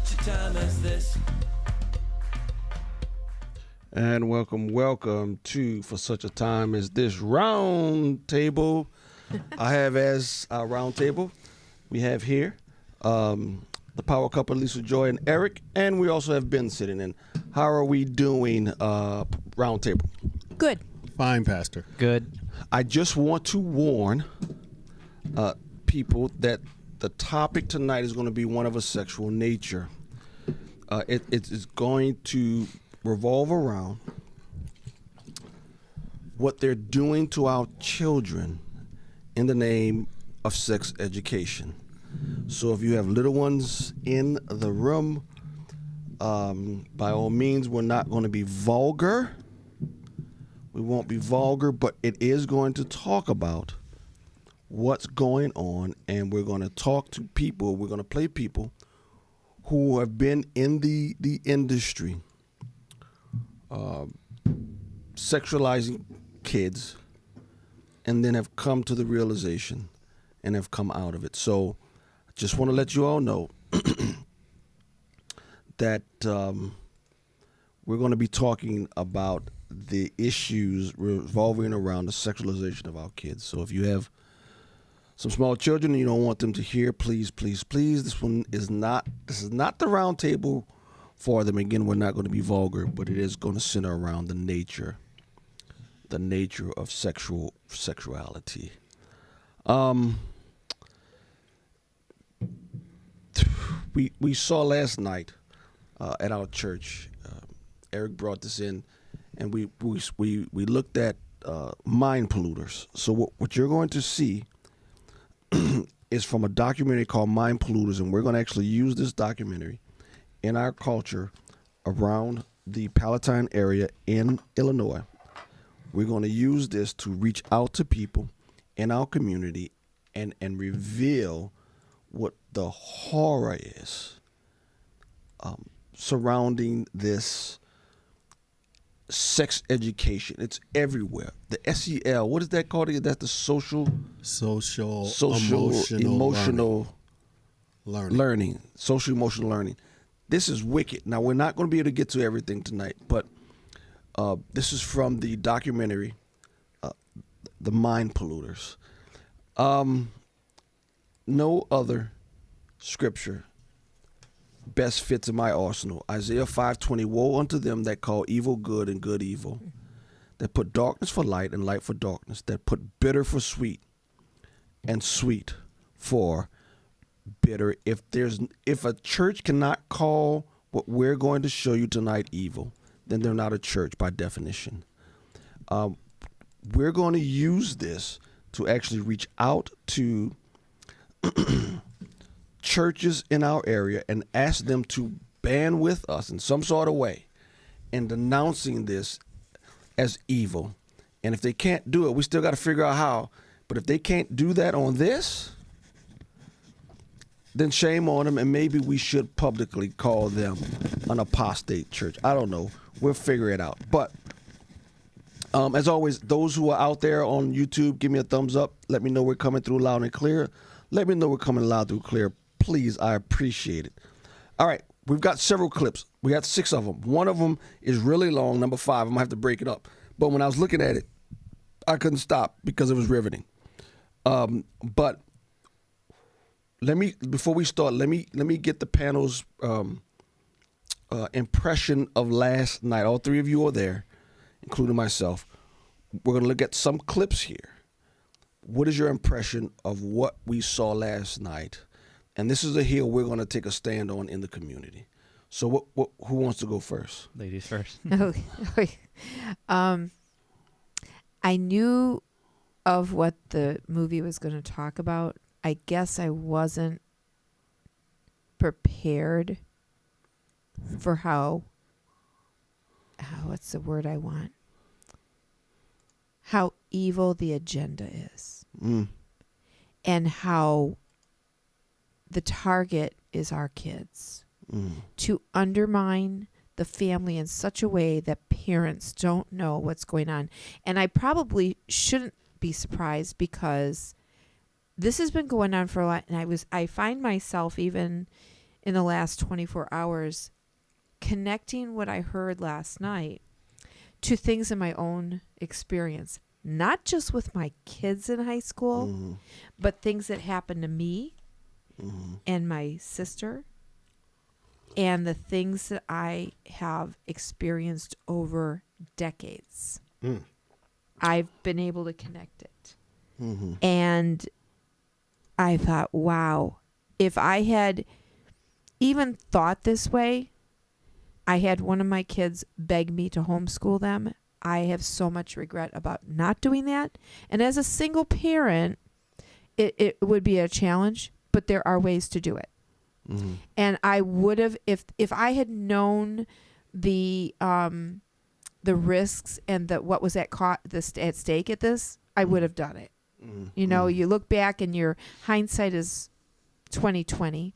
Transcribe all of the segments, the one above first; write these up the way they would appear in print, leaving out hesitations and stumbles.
such a time as this. And welcome to For Such a Time as This round table. I have as our round table, we have here the power couple Lisajoy and Eric, and we also have Ben sitting in. How are we doing, round table? Good. Fine, Pastor. Good. I just want to warn people that the topic tonight is going to be one of a sexual nature. It is going to revolve around what they're doing to our children in the name of sex education. So if you have little ones in the room, by all means, we're not going to be vulgar. We won't be vulgar, but it is going to talk about what's going on, and we're going to talk to people. We're going to play people who have been in the industry, sexualizing kids, and then have come to the realization and have come out of it. So I just want to let you all know that we're going to be talking about the issues revolving around the sexualization of our kids. So if you have some small children and you don't want them to hear, please, please, please, this is not the round table for them. Again, we're not going to be vulgar, but it is going to center around the nature of sexuality. We saw last night at our church. Eric brought this in, and we looked at Mind Polluters. So what you're going to see is from a documentary called Mind Polluters, and we're going to actually use this documentary in our culture around the Palatine area in Illinois. We're going to use this to reach out to people in our community and reveal what the horror is surrounding this sex education. It's everywhere. The SEL, what is that called again? That's the social emotional learning. Social emotional learning. This is wicked. Now, we're not going to be able to get to everything tonight, but this is from the documentary, The Mind Polluters. No other scripture best fits in my arsenal. Isaiah 5:20, woe unto them that call evil good and good evil, that put darkness for light and light for darkness, that put bitter for sweet and sweet for bitter. If a church cannot call what we're going to show you tonight evil, then they're not a church by definition. We're going to use this to actually reach out to churches in our area and ask them to band with us in some sort of way in denouncing this as evil. And if they can't do it, we still got to figure out how. But if they can't do that on this, then shame on them, and maybe we should publicly call them an apostate church. I don't know. We'll figure it out. But as always, those who are out there on YouTube, give me a thumbs up. Let me know we're coming through loud and clear. Let me know we're coming loud through clear. Please, I appreciate it. All right, we've got several clips. We got 6 of them. One of them is really long, number 5. I'm going to have to break it up. But when I was looking at it, I couldn't stop because it was riveting. But before we start, let me get the panel's impression of last night. All 3 of you are there, including myself. We're going to look at some clips here. What is your impression of what we saw last night? And this is a hill we're going to take a stand on in the community. So who wants to go first? Ladies first. I knew of what the movie was going to talk about. I guess I wasn't prepared for what's the word I want? How evil the agenda is. And how the target is our kids. To undermine the family in such a way that parents don't know what's going on. And I probably shouldn't be surprised because this has been going on for a while. And I find myself even in the last 24 hours, connecting what I heard last night to things in my own experience, not just with my kids in high school, but things that happened to me and my sister, and the things that I have experienced over decades. I've been able to connect it. And I thought, wow, if I had even thought this way, I had one of my kids beg me to homeschool them. I have so much regret about not doing that. And as a single parent, it would be a challenge, but there are ways to do it. And I would have, if I had known the risks and what was at stake at this, I would have done it. You know, you look back and your hindsight is 20/20.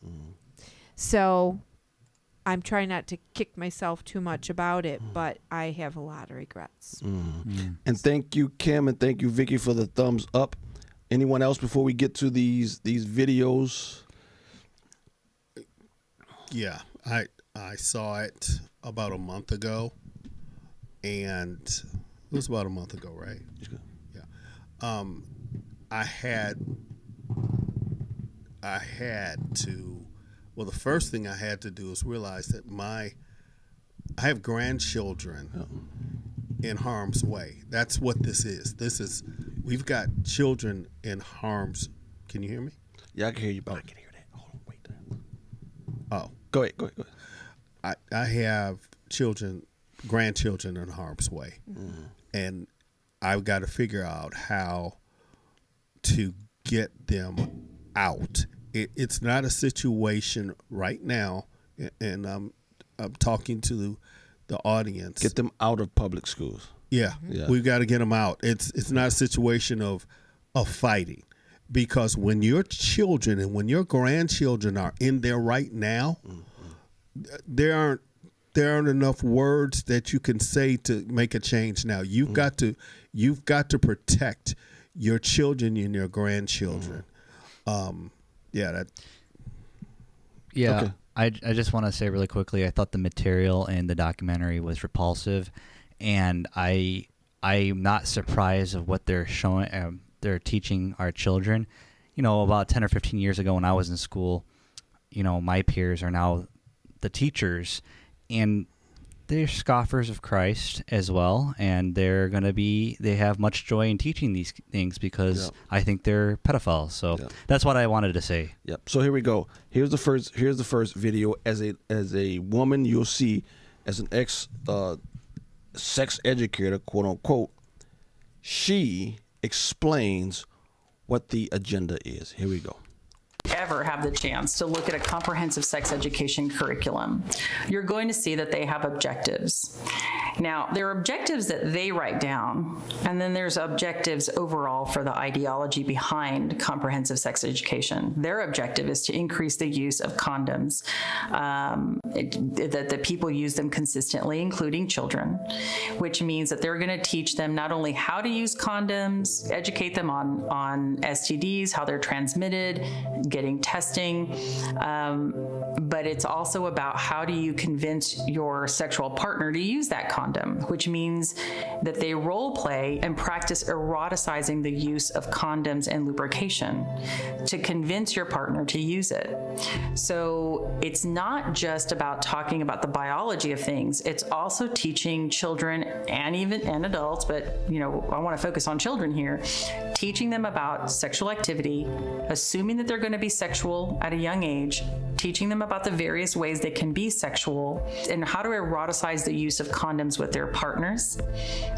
So I'm trying not to kick myself too much about it, but I have a lot of regrets. And thank you, Kim, and thank you, Vicky, for the thumbs up. Anyone else before we get to these videos? Yeah, I saw it about a month ago, and it was about a month ago, right? Yeah. I had to. Well, the first thing I had to do is realize that I have grandchildren in harm's way. That's what this is. We've got children in harm's. Can you hear me? Yeah, I can hear you, but I can hear that. Hold on, wait. Oh, go ahead. I have grandchildren in harm's way, and I've got to figure out how to get them out. It's not a situation right now, and I'm talking to the audience. Get them out of public schools. Yeah. We've got to get them out. It's not a situation of fighting, because when your children and when your grandchildren are in there right now, there aren't enough words that you can say to make a change. Now you've got to protect your children and your grandchildren. Okay. I just want to say really quickly, I thought the material in the documentary was repulsive, and I'm not surprised of what they're showing. They're teaching our children. You know, about 10 or 15 years ago when I was in school, you know, my peers are now the teachers, and they're scoffers of Christ as well, and they have much joy in teaching these things because I think they're pedophiles. So that's what I wanted to say. Yep. So here we go. Here's the first video. As a woman, you'll see, as an ex sex educator, quote unquote, she explains what the agenda is. Here we go. Ever have the chance to look at a comprehensive sex education curriculum, you're going to see that they have objectives. Now, there are objectives that they write down, and then there's objectives overall for the ideology behind comprehensive sex education. Their objective is to increase the use of condoms, that people use them consistently, including children, which means that they're going to teach them not only how to use condoms, educate them on STDs, how they're transmitted, getting testing, but it's also about how do you convince your sexual partner to use that condom, which means that they role play and practice eroticizing the use of condoms and lubrication to convince your partner to use it. So it's not just about talking about the biology of things, it's also teaching children and adults, but you know, I want to focus on children here, teaching them about sexual activity, assuming that they're going to be sexual at a young age, teaching them about the various ways they can be sexual and how to eroticize the use of condoms with their partners,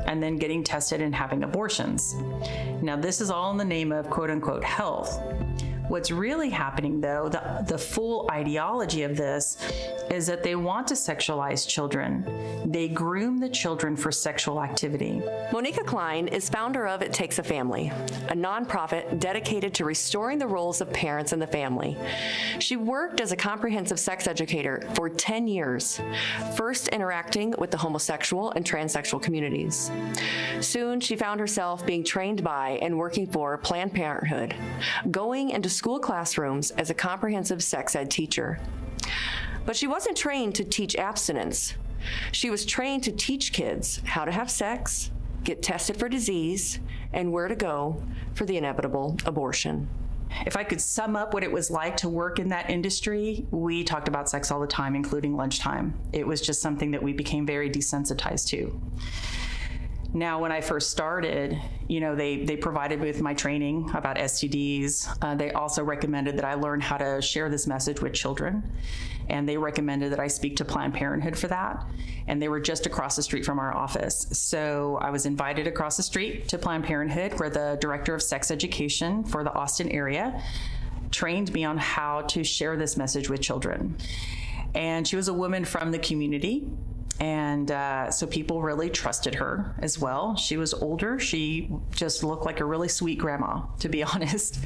and then getting tested and having abortions. Now, this is all in the name of quote unquote health. What's really happening, though, the full ideology of this is that they want to sexualize children. They groom the children for sexual activity. Monica Klein is founder of It Takes a Family, a nonprofit dedicated to restoring the roles of parents in the family. She worked as a comprehensive sex educator for 10 years, first interacting with the homosexual and transsexual communities. Soon, she found herself being trained by and working for Planned Parenthood, going into school classrooms as a comprehensive sex ed teacher. But she wasn't trained to teach abstinence. She was trained to teach kids how to have sex, get tested for disease, and where to go for the inevitable abortion. If I could sum up what it was like to work in that industry, we talked about sex all the time, including lunchtime. It was just something that we became very desensitized to. Now, when I first started, they provided me with my training about STDs. They also recommended that I learn how to share this message with children. And they recommended that I speak to Planned Parenthood for that. And they were just across the street from our office. So I was invited across the street to Planned Parenthood, where the director of sex education for the Austin area trained me on how to share this message with children. And she was a woman from the community. And so people really trusted her as well. She was older. She just looked like a really sweet grandma, to be honest.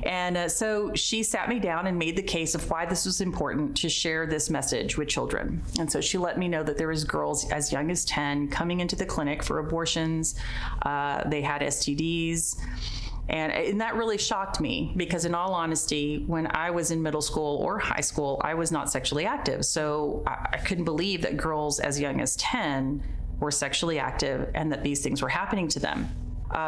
And so she sat me down and made the case of why this was important to share this message with children. And so she let me know that there was girls as young as 10 coming into the clinic for abortions. They had STDs. And that really shocked me, because in all honesty, when I was in middle school or high school, I was not sexually active. So I couldn't believe that girls as young as 10 were sexually active and that these things were happening to them.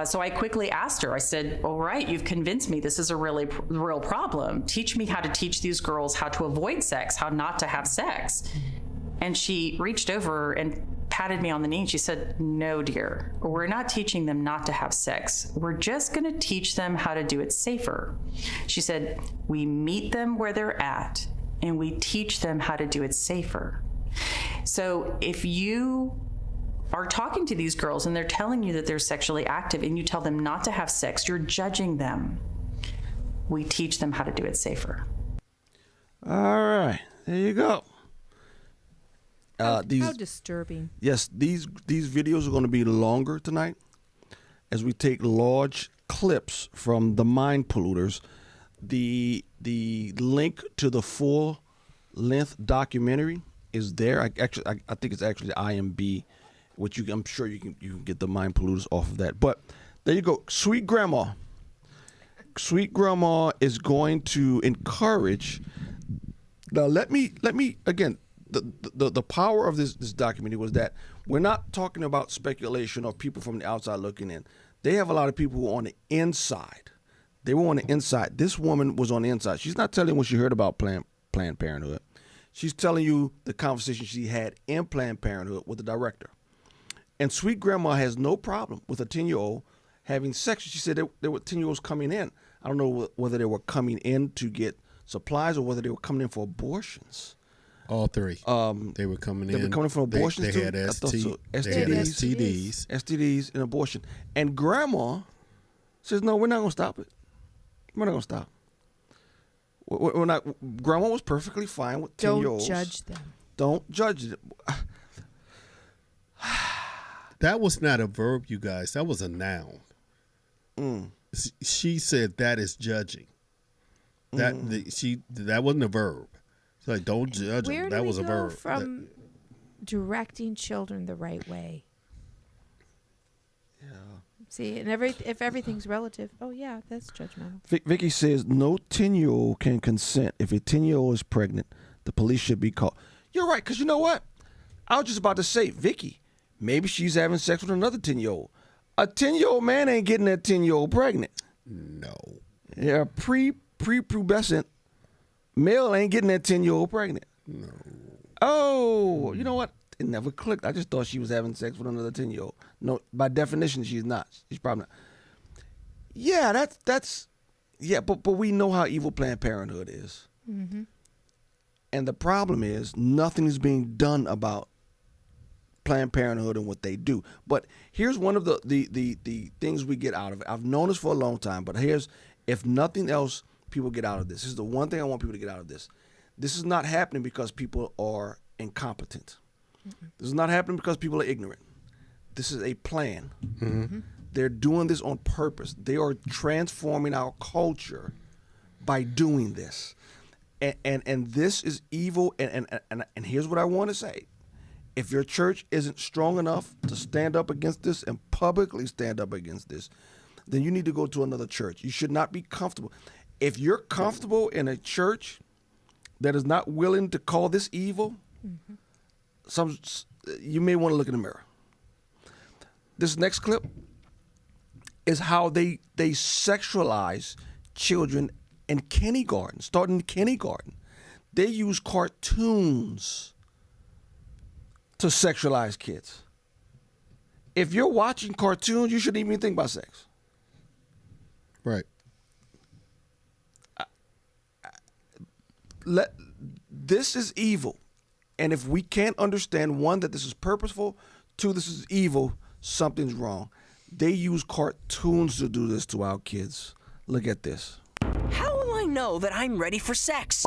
So I quickly asked her, I said, all right, you've convinced me this is a really real problem. Teach me how to teach these girls how to avoid sex, how not to have sex. And she reached over and patted me on the knee and she said, no, dear, we're not teaching them not to have sex. We're just going to teach them how to do it safer. She said, we meet them where they're at and we teach them how to do it safer. So if you are talking to these girls and they're telling you that they're sexually active and you tell them not to have sex, you're judging them. We teach them how to do it safer. All right, there you go. How disturbing. Yes, these videos are going to be longer tonight as we take large clips from the Mind Polluters. The link to the full-length documentary is there. I think it's actually the IMB, which I'm sure you can get the Mind Polluters off of that. But there you go. Sweet Grandma is going to encourage. Now let me again. The power of this documentary was that we're not talking about speculation or people from the outside looking in. They have a lot of people who are on the inside. They were on the inside. This woman was on the inside. She's not telling you what she heard about Planned Parenthood. She's telling you the conversation she had in Planned Parenthood with the director. And Sweet Grandma has no problem with a 10-year-old having sex. She said there were 10-year-olds coming in. I don't know whether they were coming in to get supplies or whether they were coming in for abortions. All three. They were coming in. They were coming from abortions they too? had They had STDs. STDs and abortion. And Grandma says, no, we're not going to stop it. We're not going to stop. We're not. Grandma was perfectly fine with 10-year-olds. Don't judge them. Don't judge them. That was not a verb, you guys. That was a noun. She said that is judging. That wasn't a verb. It's like, don't judge them. That was a verb. From directing children the right way. Yeah. See, and if everything's relative, oh yeah, that's judgmental. Vicky says no 10-year-old can consent. If a 10-year-old is pregnant, the police should be called. You're right, because you know what? I was just about to say, Vicky, maybe she's having sex with another 10-year-old. A 10-year-old man ain't getting that 10-year-old pregnant. No. Yeah, prepubescent male ain't getting that 10-year-old pregnant. No. Oh, you know what? It never clicked. I just thought she was having sex with another 10-year-old. No, by definition, she's not. She's probably not. Yeah, that's but we know how evil Planned Parenthood is. Mm-hmm. And the problem is nothing is being done about Planned Parenthood and what they do. But here's one of the things we get out of it. I've known this for a long time, but here's, if nothing else, people get out of this. This is the one thing I want people to get out of this. This is not happening because people are incompetent. Mm-hmm. This is not happening because people are ignorant. This is a plan. Mm-hmm. They're doing this on purpose. They are transforming our culture by doing this. And this is evil. And here's what I want to say. If your church isn't strong enough to stand up against this and publicly stand up against this, then you need to go to another church. You should not be comfortable. If you're comfortable in a church that is not willing to call this evil, you may want to look in the mirror. This next clip is how they sexualize children in kindergarten, starting in kindergarten. They use cartoons to sexualize kids. If you're watching cartoons, you shouldn't even think about sex. Right. This is evil. And if we can't understand, one, that this is purposeful, two, this is evil, something's wrong. They use cartoons to do this to our kids. Look at this. How will I know that I'm ready for sex?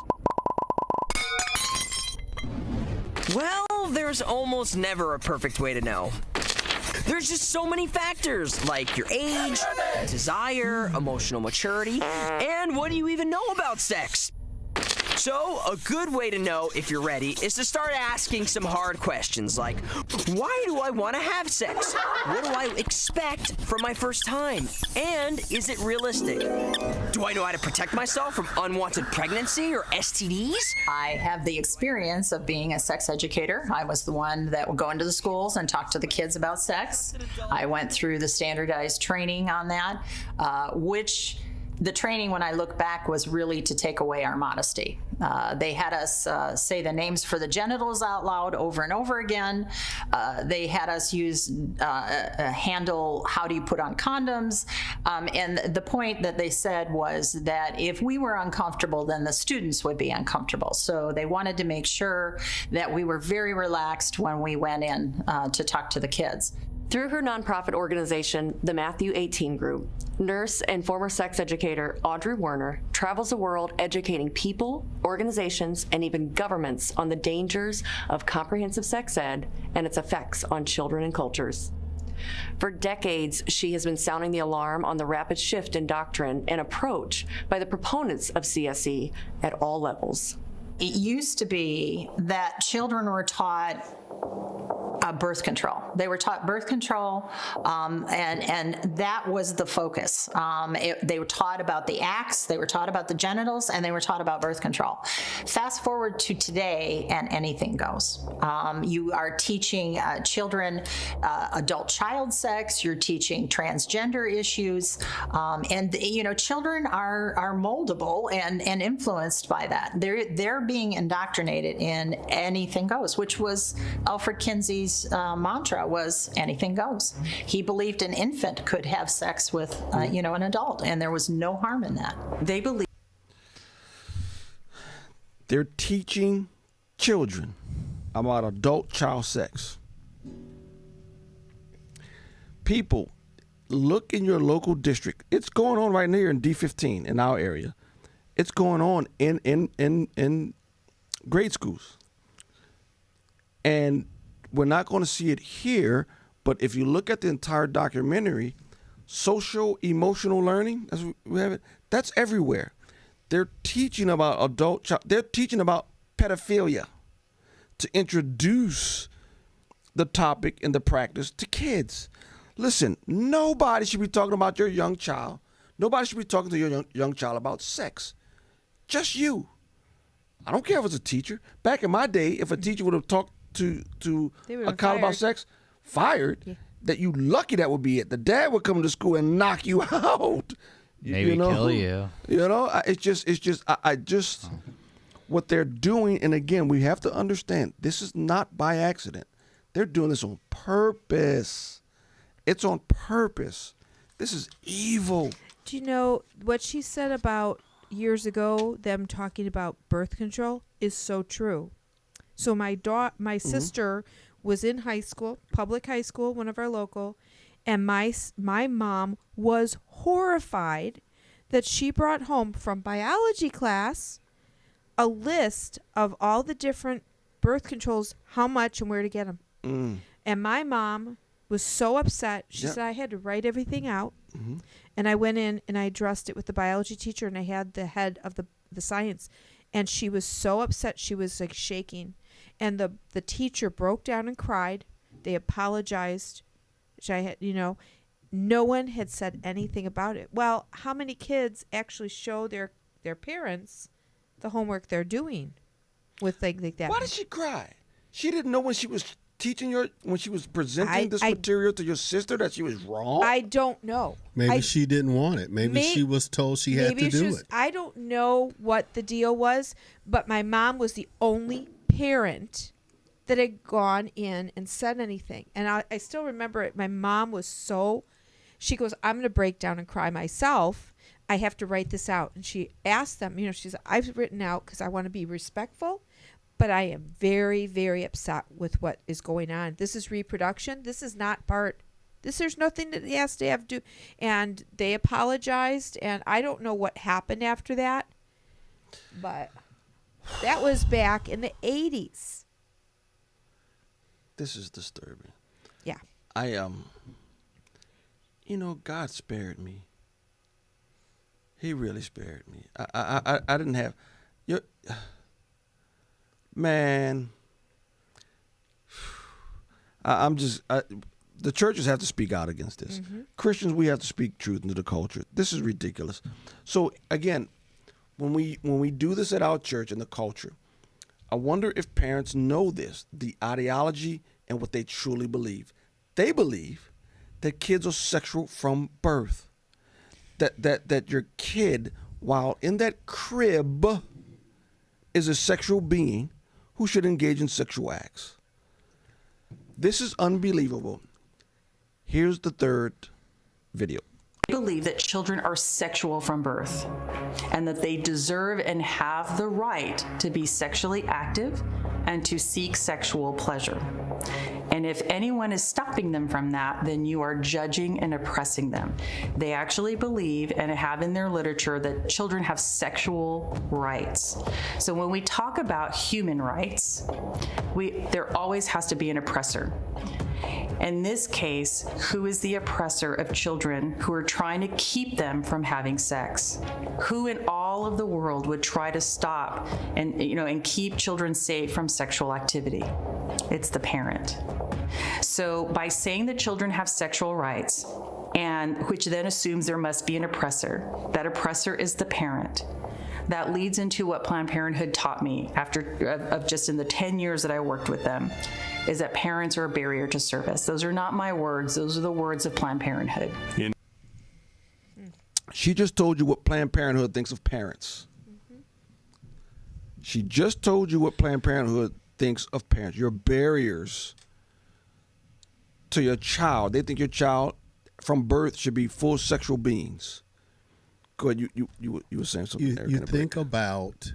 Well, there's almost never a perfect way to know. There's just so many factors, like your age, desire, emotional maturity, and what do you even know about sex? So, a good way to know if you're ready is to start asking some hard questions like, why do I want to have sex? What do I expect from my first time? And is it realistic? Do I know how to protect myself from unwanted pregnancy or STDs? I have the experience of being a sex educator. I was the one that would go into the schools and talk to the kids about sex. I went through the standardized training on that, which the training, when I look back, was really to take away our modesty. They had us say the names for the genitals out loud over and over again. They had us use handle, how do you put on condoms? And the point that they said was that if we were uncomfortable, then the students would be uncomfortable. So they wanted to make sure that we were very relaxed when we went in to talk to the kids. Through her nonprofit organization, the Matthew 18 Group, nurse and former sex educator Audrey Werner travels the world educating people, organizations, and even governments on the dangers of comprehensive sex ed and its effects on children and cultures. For decades, she has been sounding the alarm on the rapid shift in doctrine and approach by the proponents of CSE at all levels. It used to be that children were taught birth control. They were taught birth control, and that was the focus. They were taught about the acts, they were taught about the genitals, and they were taught about birth control. Fast forward to today, and anything goes. You are teaching children adult child sex. You're teaching transgender issues, and children are moldable and influenced by that. They're being indoctrinated in anything goes, which was Alfred Kinsey's mantra was anything goes. He believed an infant could have sex with an adult, and there was no harm in that. They believe they're teaching children about adult child sex. People, look in your local district. It's going on right here in D15 in our area. It's going on in grade schools. And we're not going to see it here, but if you look at the entire documentary, social emotional learning, as we have it, that's everywhere. They're teaching about they're teaching about pedophilia to introduce the topic and the practice to kids. Listen, nobody should be talking about your young child. Nobody should be talking to your young child about sex. Just you. I don't care if it's a teacher. Back in my day, if a teacher would have talked to a child about sex, fired. Yeah. That you lucky that would be it. The dad would come to school and knock you out. Maybe kill you. It's just what they're doing. And again, we have to understand this is not by accident. They're doing this on purpose. It's on purpose. This is evil. Do you know what she said about years ago, them talking about birth control is so true. So my sister was in high school, public high school, one of our local, and my mom was horrified that she brought home from biology class a list of all the different birth controls, how much and where to get them. And my mom was so upset. She said I had to write everything out. And I went in and I addressed it with the biology teacher, and I had the head of the science. And she was so upset. She was like shaking. And the teacher broke down and cried. They apologized. Which I had, no one had said anything about it. Well, how many kids actually show their parents the homework they're doing? with things like that. Why did she cry? She didn't know when she was when she was presenting this material to your sister that she was wrong? I don't know. Maybe she didn't want it. Maybe she was told she had to do it. I don't know what the deal was, but my mom was the only parent that had gone in and said anything. And I still remember it. My mom was she goes, I'm going to break down and cry myself. I have to write this out. And she asked them, she said, I've written out because I want to be respectful, but I am very, very upset with what is going on. This is reproduction. This is not there's nothing that he has to have to do. And they apologized, and I don't know what happened after that, but that was back in the 80s. This is disturbing. Yeah. God spared me. He really spared me. I didn't have man. The churches have to speak out against this. Mm-hmm. Christians, we have to speak truth into the culture. This is ridiculous. So again, when we do this at our church and the culture, I wonder if parents know this, the ideology and what they truly believe. They believe that kids are sexual from birth. That your kid, while in that crib, is a sexual being who should engage in sexual acts. This is unbelievable. Here's the third video. I believe that children are sexual from birth and that they deserve and have the right to be sexually active and to seek sexual pleasure. And if anyone is stopping them from that, then you are judging and oppressing them. They actually believe and have in their literature that children have sexual rights. So when we talk about human rights, there always has to be an oppressor. In this case, who is the oppressor of children who are trying to keep them from having sex? Who in all of the world would try to stop and keep children safe from sexual activity? It's the parent. So by saying that children have sexual rights, and which then assumes there must be an oppressor, that oppressor is the parent. That leads into what Planned Parenthood taught me of just in the 10 years that I worked with them, is that parents are a barrier to service. Those are not my words. Those are the words of Planned Parenthood. She just told you what Planned Parenthood thinks of parents. Mm-hmm. She just told you what Planned Parenthood thinks of parents. Your barriers to your child. They think your child from birth should be full sexual beings. Go ahead. You were saying something there. You think about,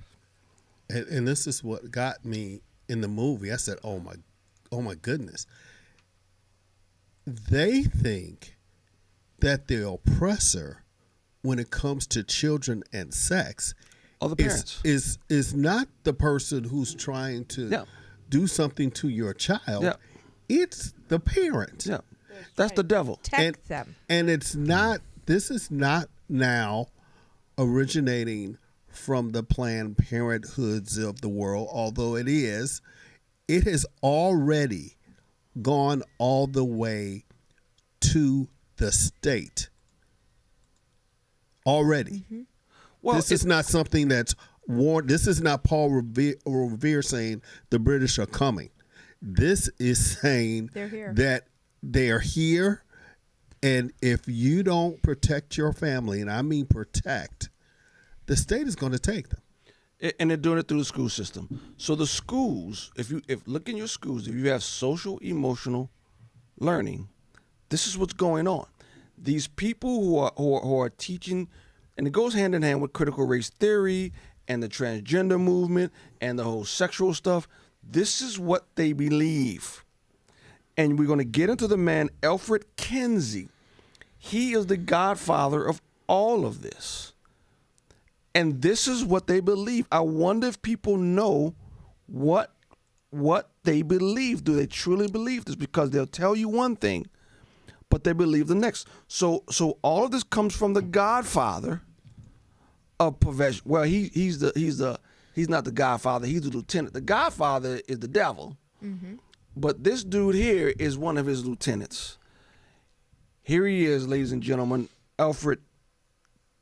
and this is what got me in the movie. I said, oh my goodness. They think that the oppressor, when it comes to children and sex, the parents is not the person who's trying to do something to your child. Yeah. It's the parent. Yeah. That's the devil. Protect them. And it's not. This is not now originating from the Planned Parenthoods of the world, although it is. It has already gone all the way to the state. Already. Mm-hmm. Well, this is not something that's warned. This is not Paul Revere saying the British are coming. This is saying that they are here, and if you don't protect your family, and I mean protect, the state is going to take them. And they're doing it through the school system. So the schools, if look in your schools, if you have social emotional learning, this is what's going on. These people who are teaching, and it goes hand in hand with critical race theory and the transgender movement and the whole sexual stuff. This is what they believe. And we're going to get into the man, Alfred Kinsey. He is the godfather of all of this. And this is what they believe. I wonder if people know what they believe. Do they truly believe this? Because they'll tell you one thing, but they believe the next. So all of this comes from the godfather of perversion. Well, he's not the godfather. He's the lieutenant. The godfather is the devil. Mm-hmm. But this dude here is one of his lieutenants. Here he is, ladies and gentlemen, Alfred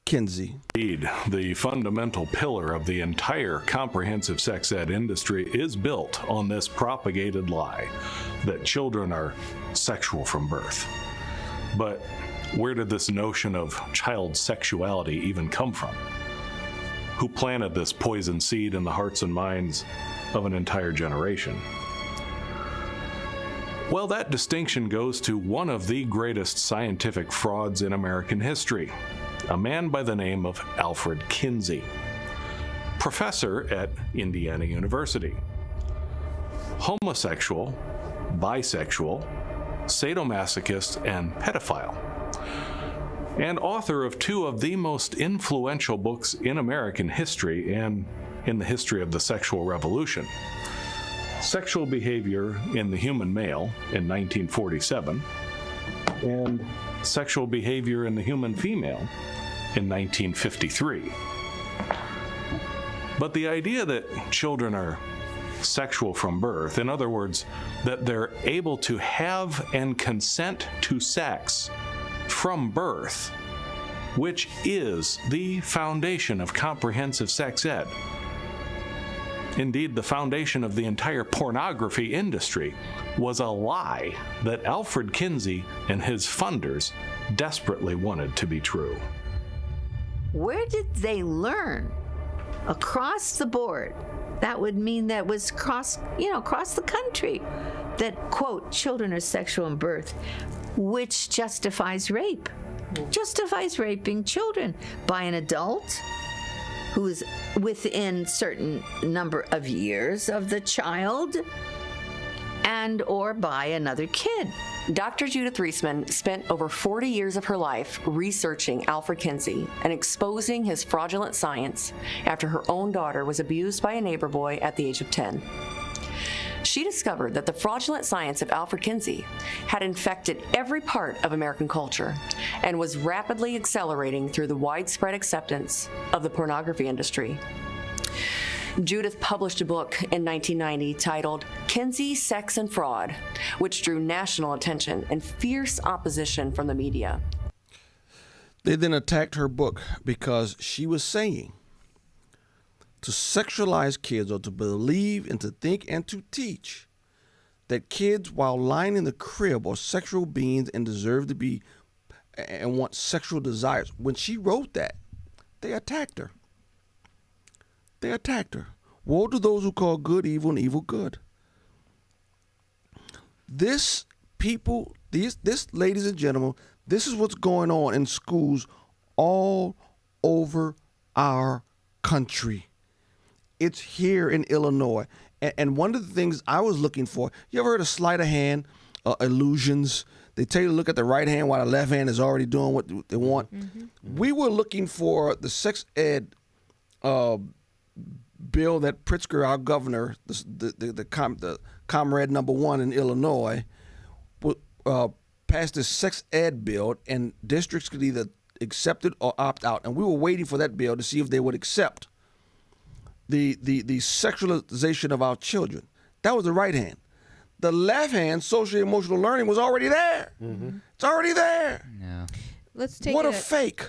Kinsey. Indeed, the fundamental pillar of the entire comprehensive sex ed industry is built on this propagated lie that children are sexual from birth. But where did this notion of child sexuality even come from? Who planted this poison seed in the hearts and minds of an entire generation? Well, that distinction goes to one of the greatest scientific frauds in American history, a man by the name of Alfred Kinsey, professor at Indiana University. Homosexual, bisexual, sadomasochist, and pedophile, and author of two of the most influential books in American history and in the history of the sexual revolution: Sexual Behavior in the Human Male in 1947, and Sexual Behavior in the Human Female in 1953. But the idea that children are sexual from birth, in other words, that they're able to have and consent to sex from birth, which is the foundation of comprehensive sex ed, indeed the foundation of the entire pornography industry, was a lie that Alfred Kinsey and his funders desperately wanted to be true. Where did they learn? Across the board. That would mean that was across the country, that, quote, children are sexual in birth, which justifies rape. Justifies raping children by an adult who is within certain number of years of the child, and or by another kid. Dr. Judith Reisman spent over 40 years of her life researching Alfred Kinsey and exposing his fraudulent science after her own daughter was abused by a neighbor boy at the age of 10. She discovered that the fraudulent science of Alfred Kinsey had infected every part of American culture and was rapidly accelerating through the widespread acceptance of the pornography industry. Judith published a book in 1990 titled Kinsey, Sex and Fraud, which drew national attention and fierce opposition from the media. They then attacked her book because she was saying to sexualize kids, or to believe and to think and to teach that kids, while lying in the crib, are sexual beings and deserve to be and want sexual desires. When she wrote that, they attacked her. They attacked her. Woe to those who call good evil and evil good. This, ladies and gentlemen, this is what's going on in schools all over our country. It's here in Illinois. And one of the things I was looking for, you ever heard of sleight of hand, illusions? They tell you to look at the right hand while the left hand is already doing what they want. Mm-hmm. We were looking for the sex ed bill that Pritzker, our governor, the comrade number one in Illinois, passed this sex ed bill, and districts could either accept it or opt out. And we were waiting for that bill to see if they would accept the sexualization of our children. That was the right hand. The left hand, social emotional learning, was already there. Mm-hmm. It's already there. Yeah. Let's take what a fake.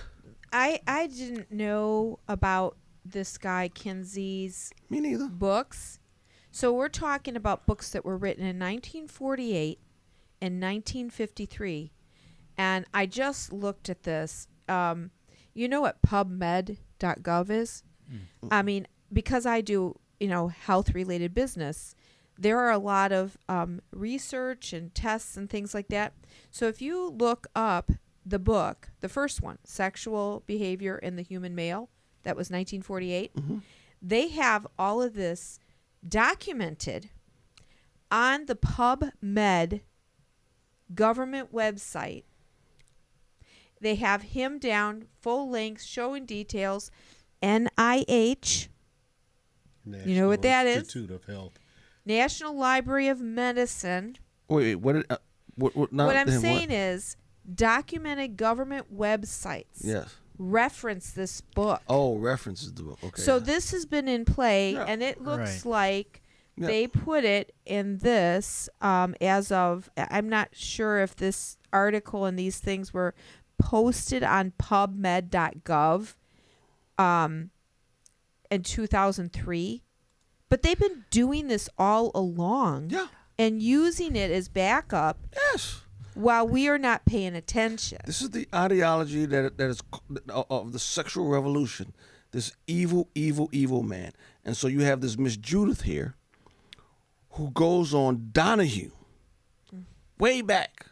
I didn't know about this guy Kinsey's Me neither. books. So we're talking about books that were written in 1948 and 1953. And I just looked at this. You know what PubMed.gov is? Mm. I mean, because I do, health-related business, there are a lot of research and tests and things like that. So if you look up the book, the first one, Sexual Behavior in the Human Male, that was 1948, mm-hmm. They have all of this documented on the PubMed government website. They have him down, full length, showing details, NIH. National You know what that Institute is? of Health. National Library of Medicine. Wait, what I'm saying is documented government websites. Yes. Reference this book. Oh, references the book. Okay. So this has been in play, Yeah. and it looks Right. like they put it in this as of, I'm not sure if this article and these things were posted on PubMed.gov in 2003, but they've been doing this all along. Yeah. And using it as backup. Yes. While we are not paying attention. This is the ideology that is of the sexual revolution. This evil, evil, evil man. And so you have this Miss Judith here who goes on Donahue way back.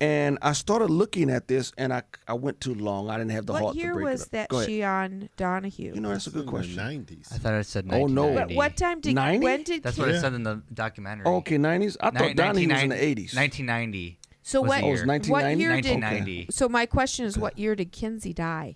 And I started looking at this, and I went too long. I didn't have the heart to break it up. What year was that she on Donahue? You know, that's a good question. In the 90s. I thought it said 1990. Oh, no. But what time did... 90? When did That's what it said in the documentary. Oh, okay, 90s? I thought Donahue was in the 80s. 1990. So was what, the Oh, it was year. 1990? what year did... 1990. So my question is, what year did Kinsey die?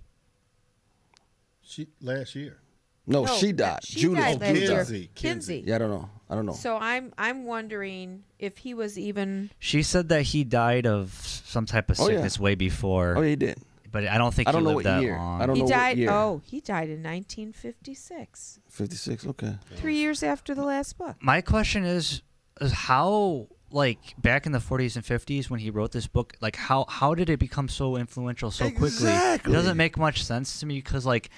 Last year. No, she died. She Judith. died last year. Kinsey. Kinsey. Yeah, I don't know. So I'm wondering if he was even... She said that he died of some type of Oh, yeah. sickness way before. Oh, he did. But I don't think I don't he know lived what that year. long. I don't He know died... what year. Oh, he died in 1956. 56, okay. 3 years after the last book. My question is how, like, back in the 40s and 50s when he wrote this book, like, how did it become so influential so quickly? Exactly. It doesn't make much sense to me because, like,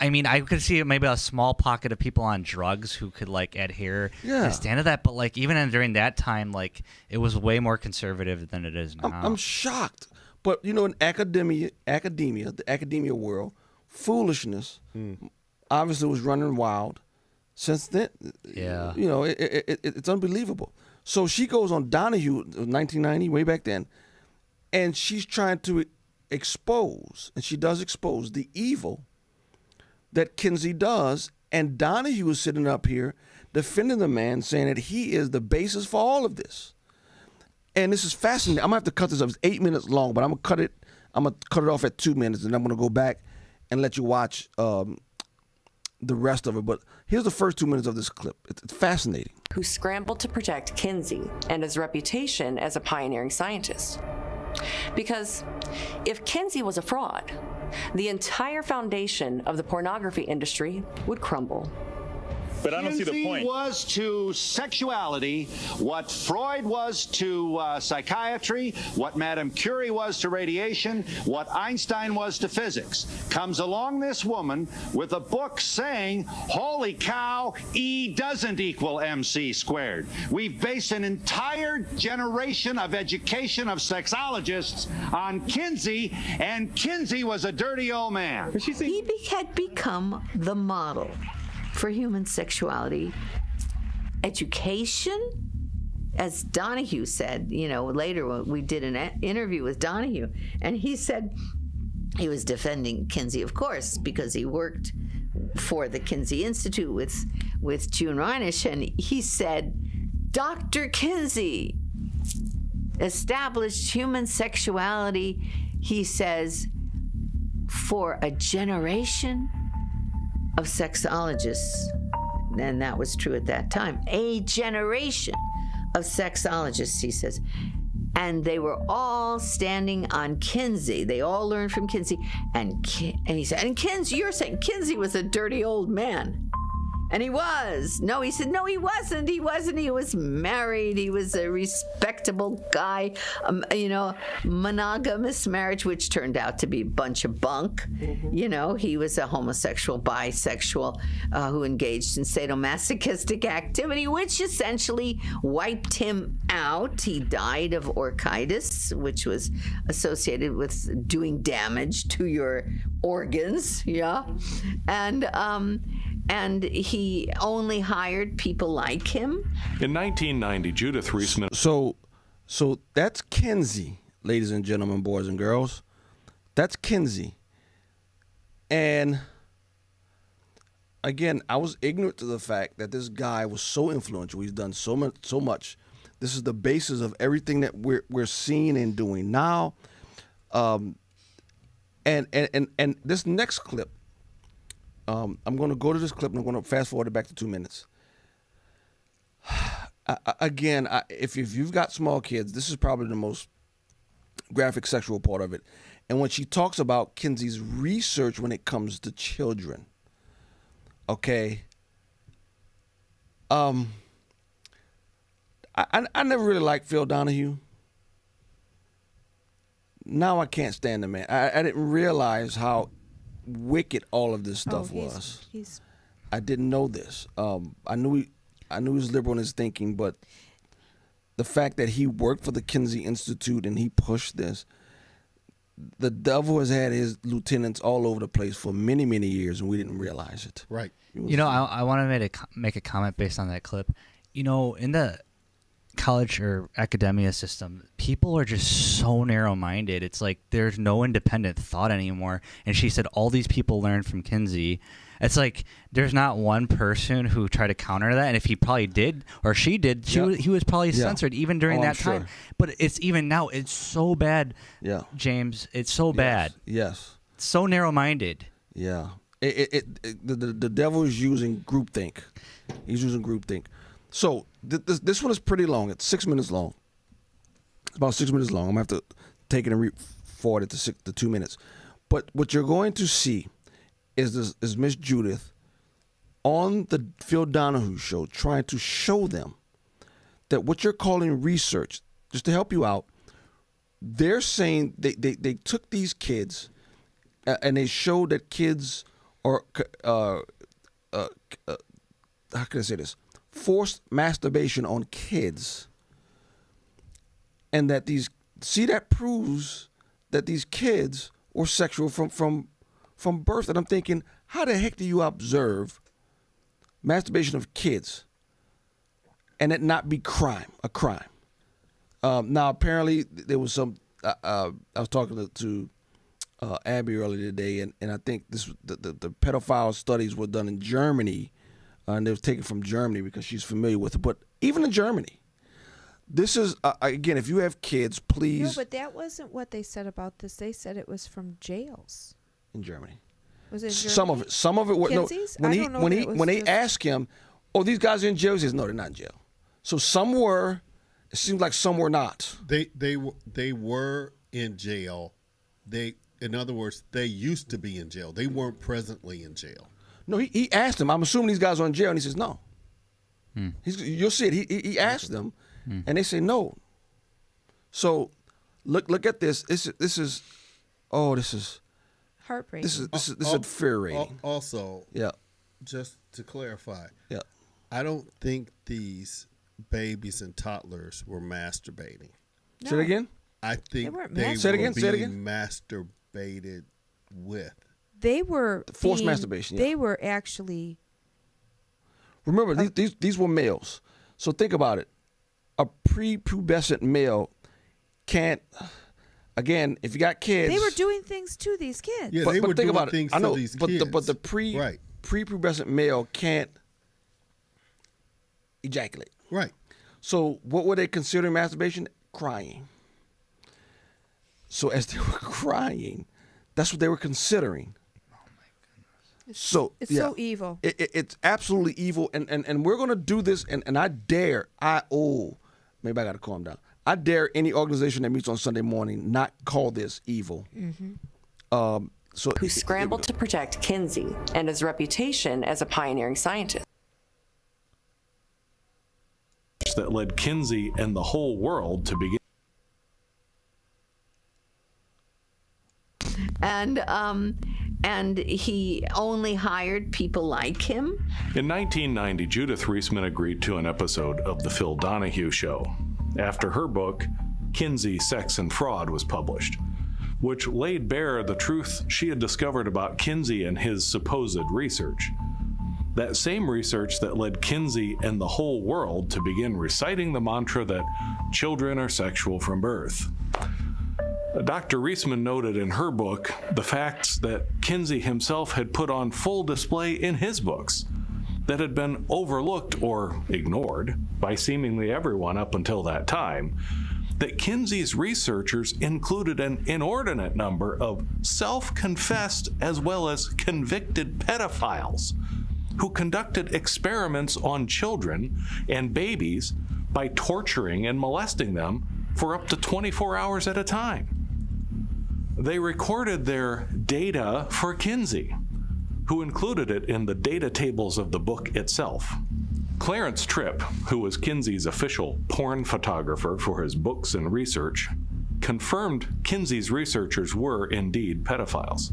I mean, I could see maybe a small pocket of people on drugs who could, like, adhere and stand to that. But, like, even during that time, like, it was way more conservative than it is now. I'm shocked. But, you know, in the academia world, foolishness obviously was running wild. Since then, Yeah. you know, it's unbelievable. So she goes on Donahue, 1990, way back then, and she's trying to expose, and she does expose the evil that Kinsey does, and Donahue is sitting up here defending the man, saying that he is the basis for all of this. And this is fascinating. I'm gonna have to cut this up. It's 8 minutes long, but I'm gonna cut it off at 2 minutes, and I'm gonna go back and let you watch the rest of it. But here's the first 2 minutes of this clip. It's fascinating. Who scrambled to protect Kinsey and his reputation as a pioneering scientist. Because if Kinsey was a fraud, the entire foundation of the pornography industry would crumble. But I don't see the point. Kinsey was to sexuality what Freud was to psychiatry, what Madame Curie was to radiation, what Einstein was to physics. Comes along this woman with a book saying, holy cow, E doesn't equal MC squared. We've based an entire generation of education of sexologists on Kinsey, and Kinsey was a dirty old man. He had become the model for human sexuality education. As Donahue said, you know, later when we did an interview with Donahue, and he said he was defending Kinsey, of course, because he worked for the Kinsey Institute with June Reinisch, and he said, Dr. Kinsey established human sexuality, he says, for a generation of sexologists, and that was true at that time, a generation of sexologists, he says, and they were all standing on Kinsey. They all learned from Kinsey, and he said, and Kinsey, you're saying Kinsey was a dirty old man. And he was. No, he said, no, he wasn't. He wasn't. He was married. He was a respectable guy. You know, monogamous marriage, which turned out to be a bunch of bunk. Mm-hmm. You know, he was a homosexual, bisexual, who engaged in sadomasochistic activity, which essentially wiped him out. He died of orchitis, which was associated with doing damage to your organs. Yeah. And he only hired people like him. In 1990, Judith Reisman. So that's Kinsey, ladies and gentlemen, boys and girls. That's Kinsey. And again, I was ignorant to the fact that this guy was so influential. He's done so much. This is the basis of everything that we're seeing and doing now. And this next clip. I'm going to go to this clip and I'm going to fast forward it back to 2 minutes. Again, if you've got small kids, this is probably the most graphic sexual part of it. And when she talks about Kinsey's research when it comes to children, okay, I never really liked Phil Donahue. now I can't stand the man. I didn't realize how wicked all of this stuff was. I didn't know this. I knew he was liberal in his thinking, but the fact that he worked for the Kinsey Institute and he pushed this, the devil has had his lieutenants all over the place for many, many years, and we didn't realize it. Right. You know, I want to make a comment based on that clip. You know, in the college or academia system, people are just so narrow-minded. It's like there's no independent thought anymore. And she said all these people learned from Kinsey. It's like there's not one person who tried to counter that. And if he probably did or she did, he was probably censored even during that time. But it's even now. It's so bad, James. It's so bad. Yes. So narrow-minded. Yeah. The devil is using groupthink. He's using groupthink. So this one is pretty long. It's 6 minutes long. It's about 6 minutes long. I'm going to have to take it and forward it to 2 minutes. But what you're going to see is Miss Judith on the Phil Donahue show trying to show them that what you're calling research, just to help you out, they're saying they took these kids and they showed that kids are, how can I say this? Forced masturbation on kids, and that that proves that these kids were sexual from birth. And I'm thinking, how the heck do you observe masturbation of kids and it not be a crime? Now apparently there was some. I was talking to Abby earlier today, and I think the pedophile studies were done in Germany. And they were taken from Germany because she's familiar with it. But even in Germany, this is, again, if you have kids, please. No, but that wasn't what they said about this. They said it was from jails. In Germany. Was it Germany? Some of it was. No, when they just... ask him, oh, these guys are in jail, he says, no, they're not in jail. So some were, it seems like some were not. They were in jail. In other words, they used to be in jail. They weren't presently in jail. No, he asked them. I'm assuming these guys are in jail, and he says no. You'll see it. He asked them, and they say no. So, look at this. This is heartbreaking. This is infuriating. Also, just to clarify, I don't think these babies and toddlers were masturbating. No. Say it again. I think they were being masturbated with. They were forced masturbation. They were actually. Remember, these were males. So think about it. A prepubescent male can't. Again, if you got kids, they were doing things to these kids. Yeah, they were doing things to these kids. But the prepubescent male can't ejaculate. Right. So what were they considering masturbation? Crying. So as they were crying, that's what they were considering. It's so evil. It's absolutely evil, and we're gonna do this, and maybe I gotta calm down. I dare any organization that meets on Sunday morning not call this evil. Who scrambled to protect Kinsey and his reputation as a pioneering scientist. That led Kinsey and the whole world to begin. And he only hired people like him. In 1990, Judith Reisman agreed to an episode of The Phil Donahue Show after her book, Kinsey, Sex and Fraud, was published, which laid bare the truth she had discovered about Kinsey and his supposed research. That same research that led Kinsey and the whole world to begin reciting the mantra that children are sexual from birth. Dr. Reisman noted in her book the facts that Kinsey himself had put on full display in his books that had been overlooked or ignored by seemingly everyone up until that time, that Kinsey's researchers included an inordinate number of self-confessed as well as convicted pedophiles who conducted experiments on children and babies by torturing and molesting them for up to 24 hours at a time. They recorded their data for Kinsey, who included it in the data tables of the book itself. Clarence Tripp, who was Kinsey's official porn photographer for his books and research, confirmed Kinsey's researchers were indeed pedophiles.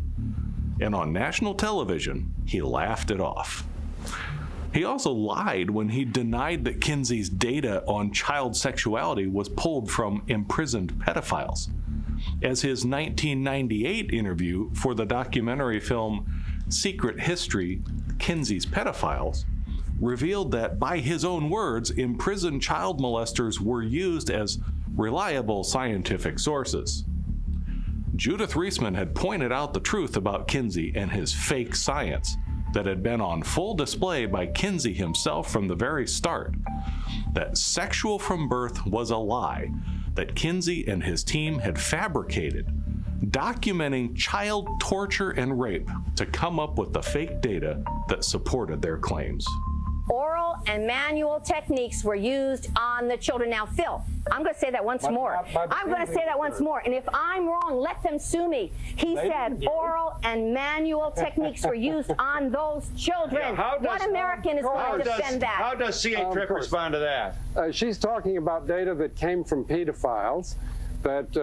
And on national television, he laughed it off. He also lied when he denied that Kinsey's data on child sexuality was pulled from imprisoned pedophiles, as his 1998 interview for the documentary film Secret History, Kinsey's Pedophiles, revealed that, by his own words, imprisoned child molesters were used as reliable scientific sources. Judith Reisman had pointed out the truth about Kinsey and his fake science that had been on full display by Kinsey himself from the very start, that sexual from birth was a lie that Kinsey and his team had fabricated, documenting child torture and rape to come up with the fake data that supported their claims. Oral and manual techniques were used on the children. Now, Phil, I'm going to say that once more. I'm going to say that once more. And if I'm wrong, let them sue me. He said oral and manual techniques were used on those children. Yeah, what American is going to defend that? How does C.A. Tripp respond to that? She's talking about data that came from pedophiles, that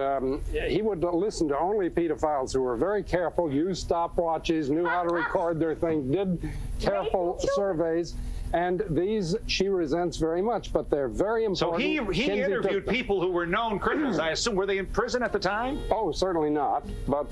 he would listen to only pedophiles who were very careful, used stopwatches, knew how to record their thing, did careful surveys. And these she resents very much, but they're very important. So he interviewed people who were known criminals. I assume, were they in prison at the time? Oh, certainly not. But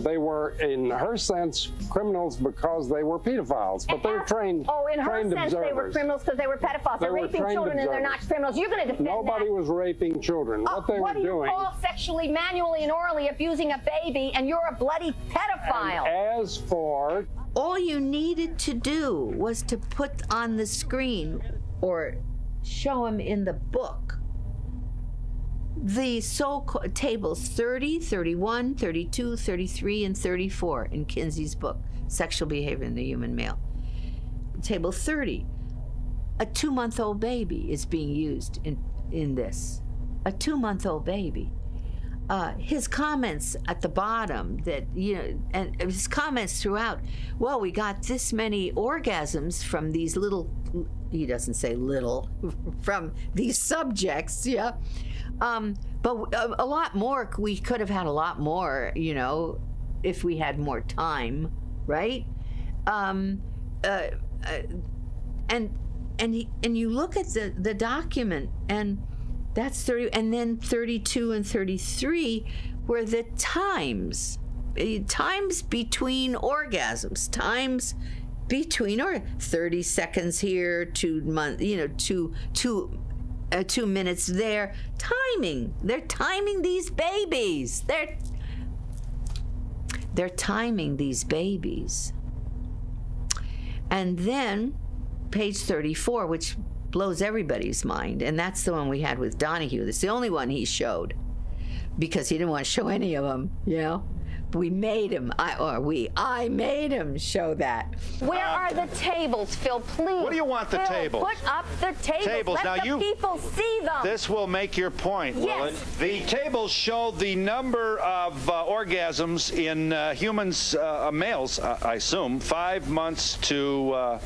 they were, in her sense, criminals because they were pedophiles. But they were trained Oh, in her sense, observers. They were criminals because they were pedophiles. They're raping children and they're not criminals. You're going to defend Nobody that. was raping children. What they were doing. What do you call sexually, manually, and orally abusing a baby, and you're a bloody pedophile? And as for... All you needed to do was to put on the screen or show him in the book the so-called tables 30, 31, 32, 33, and 34 in Kinsey's book, Sexual Behavior in the Human Male. Table 30, a 2-month-old baby is being used in this. A 2-month-old baby. His comments at the bottom that, and his comments throughout, well, we got this many orgasms from these little, he doesn't say little, from these subjects, yeah. But a lot more, we could have had a lot more, if we had more time, right? And you look at the document, and that's 30, and then 32 and 33 were the times between orgasms, times between 30 seconds here, 2 minutes there. Timing. They're timing these babies. They're timing these babies. And then page 34, which blows everybody's mind, and that's the one we had with Donahue. That's the only one he showed because he didn't want to show any of them, We made him, I made him show that. Where are the tables, Phil? Please. What do you want the tables? Put up the tables. Let the people see them. This will make your point, will it? The tables show the number of orgasms in humans, males, I assume, 5 months to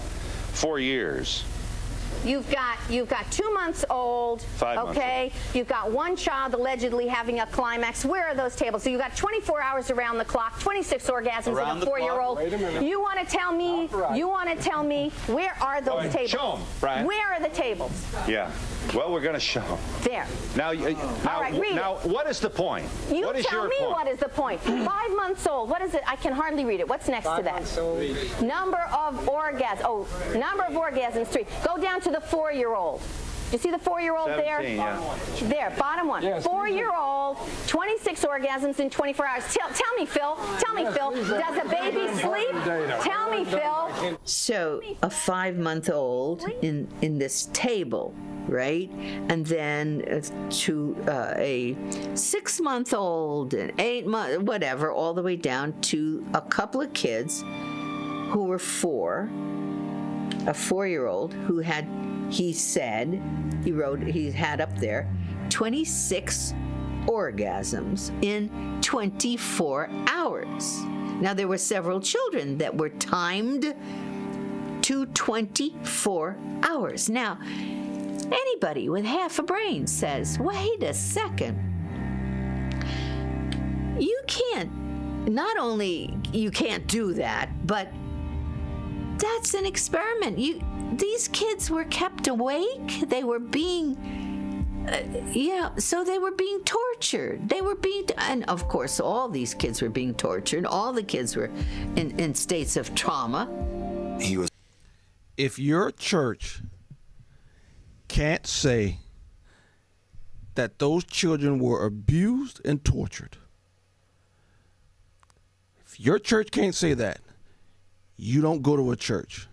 4 years. You've got 2 months old, 5 months okay? You've got one child allegedly having a climax. Where are those tables? So you've got 24 hours around the clock, 26 orgasms in a 4-year-old. Wait a minute. You want to tell me, where are those tables? Show them, Brian. Where are the tables? Yeah. Well, we're going to show them. There. Now, All right, read it. what is the point? You what is tell your me point? what is the point. 5 months old. What is it? I can hardly read it. What's next to that? Number of orgasms. Oh, number of orgasms, 3. Go down to the 4-year-old. You see the 4-year-old there? Yeah. There, bottom one. Yes, 4-year-old, 26 orgasms in 24 hours. Tell me, Phil. Does a baby sleep? Tell me, Phil. So a 5-month-old in this table, right? And then to a 6-month-old, an 8-month, whatever, all the way down to a couple of kids who were 4. A 4-year-old who had, he said, he had up there 26 orgasms in 24 hours. Now, there were several children that were timed to 24 hours. Now, anybody with half a brain says, wait a second. not only you can't do that, but that's an experiment. These kids were kept awake. They were being, so they were being tortured. And of course, all these kids were being tortured. All the kids were in states of trauma. If your church can't say that those children were abused and tortured, if your church can't say that, you don't go to a church.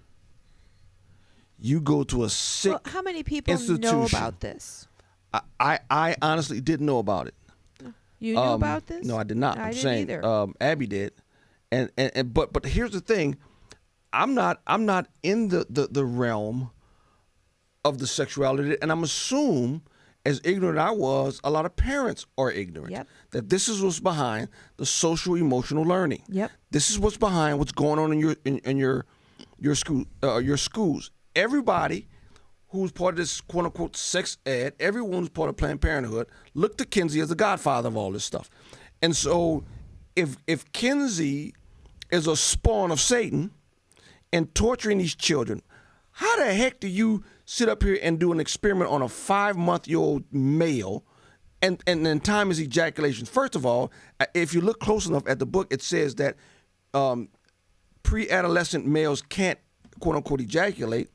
You go to a sick Well, how many people institution. know about this? I honestly didn't know about it. You knew about this? No, I did not. I I'm didn't saying either. Abby did, but here's the thing, I'm not in the realm of the sexuality, and I'm assume, as ignorant I was, a lot of parents are ignorant. Yep. That this is what's behind the social emotional learning. Yep. This is what's behind what's going on in your school your schools. Everybody who's part of this quote unquote sex ed, everyone who's part of Planned Parenthood, look to Kinsey as the godfather of all this stuff. And so if Kinsey is a spawn of Satan and torturing these children, how the heck do you sit up here and do an experiment on a 5-month-old male and then time his ejaculation? First of all, if you look close enough at the book, it says that pre-adolescent males can't quote unquote ejaculate.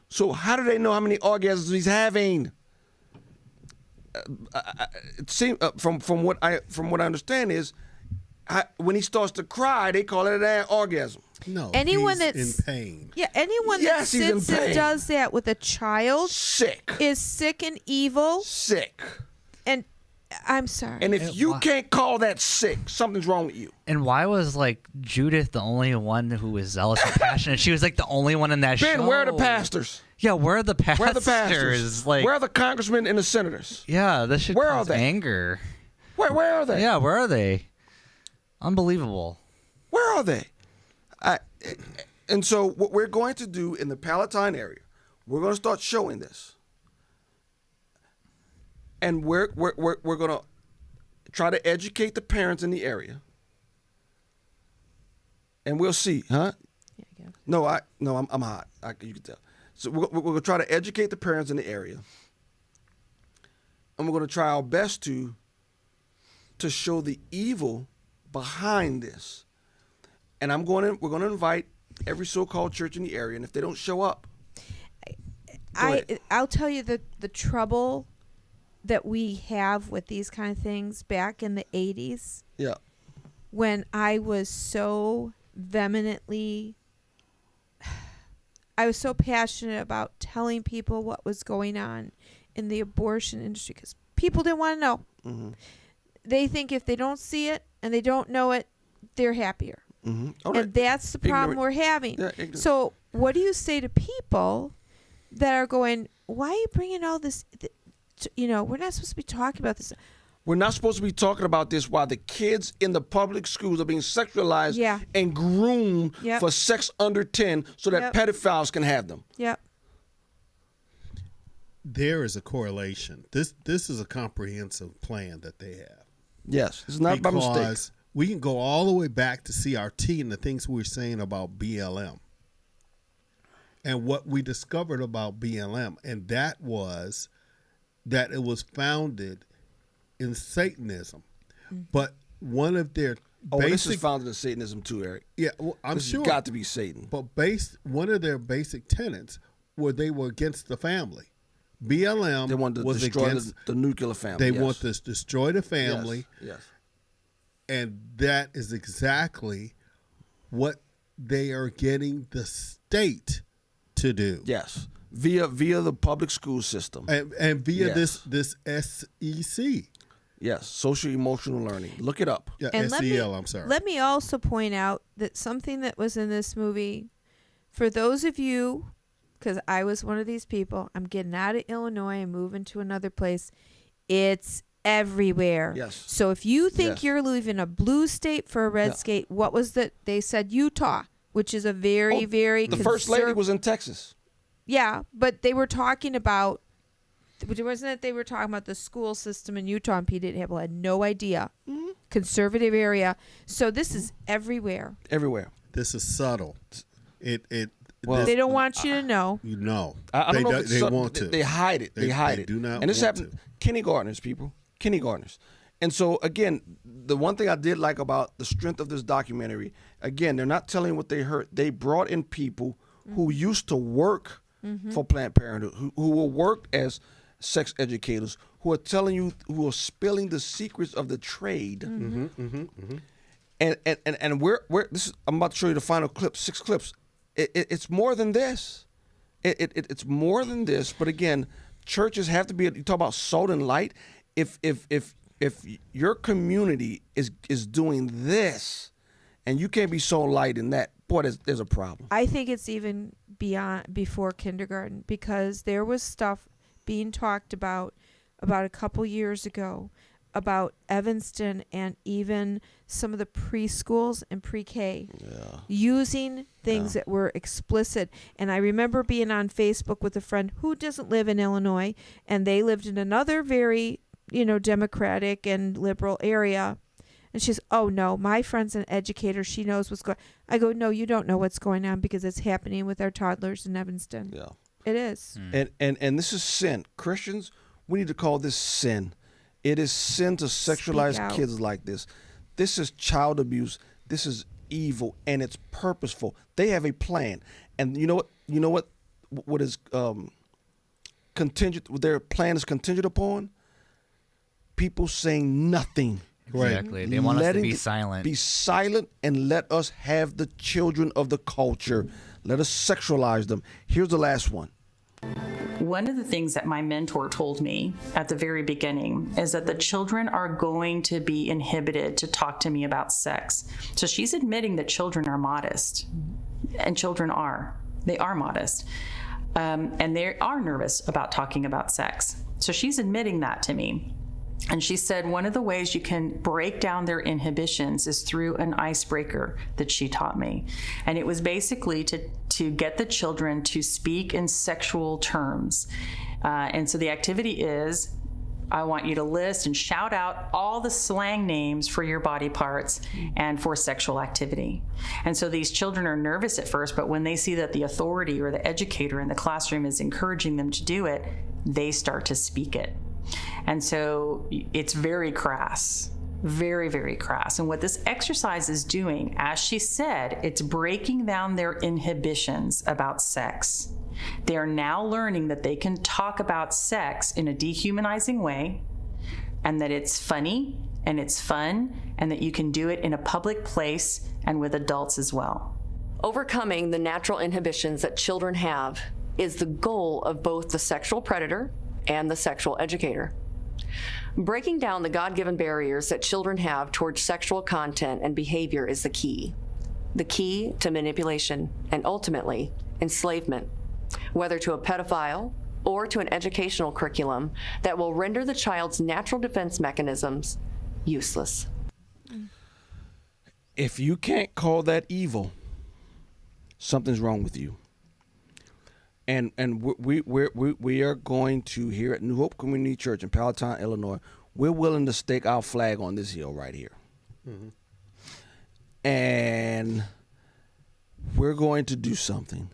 So how do they know how many orgasms he's having? It seems from what I understand is when he starts to cry, they call it an orgasm. No, anyone he's that's in pain. Yeah, anyone Yes, that he's in sits and pain. does that with a child Sick. is sick and evil. Sick. And I'm sorry. And if you can't call that sick, something's wrong with you. And why was like Judith the only one who was zealous and passionate? She was like the only one in that show. Ben, where are the pastors? Yeah, where are the pastors? Where are the pastors? Like, where are the congressmen and the senators? yeah, this should Where cause are they? anger. Where are they? Yeah, where are they? Unbelievable. Where are they? And so what we're going to do in the Palatine area, we're going to start showing this. And we're going to try to educate the parents in the area. And we'll see, huh? Yeah, I guess. No, I'm hot. You can tell. So we're going to try to educate the parents in the area. And we're going to try our best to show the evil behind this. And we're going to invite every so-called church in the area, and if they don't show up, I'll tell you the trouble that we have with these kind of things back in the 80s. Yeah. When I was so vehemently, I was so passionate about telling people what was going on in the abortion industry because people didn't want to know. Mm-hmm. They think if they don't see it and they don't know it, they're happier. Mm-hmm. All right. And that's the problem we're having. Yeah, ignorant. So what do you say to people that are going, why are you bringing all this, we're not supposed to be talking about this. We're not supposed to be talking about this while the kids in the public schools are being sexualized and groomed for sex under 10 so that pedophiles can have them. Yep. There is a correlation. This is a comprehensive plan that they have. Yes, it's not by mistake. We can go all the way back to CRT and the things we were saying about BLM and what we discovered about BLM, and that was that it was founded in Satanism. Mm-hmm. But one of their this is founded in Satanism too, Eric. Yeah, well, I'm sure. It's got to be Satan. But one of their basic tenets were they were against the family. BLM they want to was destroy against the nuclear family. They want to destroy the family. Yes. And that is exactly what they are getting the state to do. Yes, via the public school system and via this SEC. Yes, social emotional learning. Look it up. Yeah, and SEL. I'm sorry. Let me also point out that something that was in this movie, for those of you, because I was one of these people, I'm getting out of Illinois and moving to another place. It's everywhere. Yes. So if you think you're leaving a blue state for a red state, what was that? They said Utah, which is a very the first lady was in Texas. Yeah, but they were talking about wasn't it they were talking about the school system in Utah, and Pete had no idea. Conservative area. So this is everywhere. Everywhere. This is subtle. Well, They don't want you to know. You know. I don't know if They it's want to. They hide it. They hide it. Do not and this want happened. to. Kindergartners, people. Kindergartners. And so, again, the one thing I did like about the strength of this documentary, again, they're not telling what they heard. They brought in people who used to work for Planned Parenthood, who will work as sex educators, who are telling you, who are spilling the secrets of the trade. And we're this is, I'm about to show you the final clip, 6 clips. It's more than this. It's more than this. But again, churches have to be. You talk about salt and light. If your community is doing this, and you can't be so light in that, boy, there's a problem. I think it's even before kindergarten, because there was stuff being talked about a couple years ago about Evanston and even some of the preschools and pre-K using things that were explicit. And I remember being on Facebook with a friend who doesn't live in Illinois, and they lived in another very, Democratic and liberal area. And she's, oh no, my friend's an educator. She knows what's going on. I go, no, you don't know what's going on, because it's happening with our toddlers in Evanston. Yeah. It is. And this is sin. Christians, we need to call this sin. It is sin to sexualize kids like this. This is child abuse. This is evil, and it's purposeful. They have a plan. And you know what? What is contingent? Their plan is contingent upon people saying nothing. Exactly. They want us to be silent. Be silent and let us have the children of the culture. Let us sexualize them. Here's the last one. One of the things that my mentor told me at the very beginning is that the children are going to be inhibited to talk to me about sex. So she's admitting that children are modest, and children are. They are modest. And they are nervous about talking about sex. So she's admitting that to me. And she said one of the ways you can break down their inhibitions is through an icebreaker that she taught me. And it was basically to get the children to speak in sexual terms. And so the activity is, I want you to list and shout out all the slang names for your body parts and for sexual activity. And so these children are nervous at first, but when they see that the authority or the educator in the classroom is encouraging them to do it, they start to speak it. And so it's very crass, very, very crass. And what this exercise is doing, as she said, it's breaking down their inhibitions about sex. They are now learning that they can talk about sex in a dehumanizing way, and that it's funny and it's fun, and that you can do it in a public place and with adults as well. Overcoming the natural inhibitions that children have is the goal of both the sexual predator and the sexual educator. Breaking down the God-given barriers that children have towards sexual content and behavior is the key to manipulation and ultimately enslavement, whether to a pedophile or to an educational curriculum that will render the child's natural defense mechanisms useless. If you can't call that evil, something's wrong with you. And we are going to, here at New Hope Community Church in Palatine, Illinois, we're willing to stake our flag on this hill right here. And we're going to do something.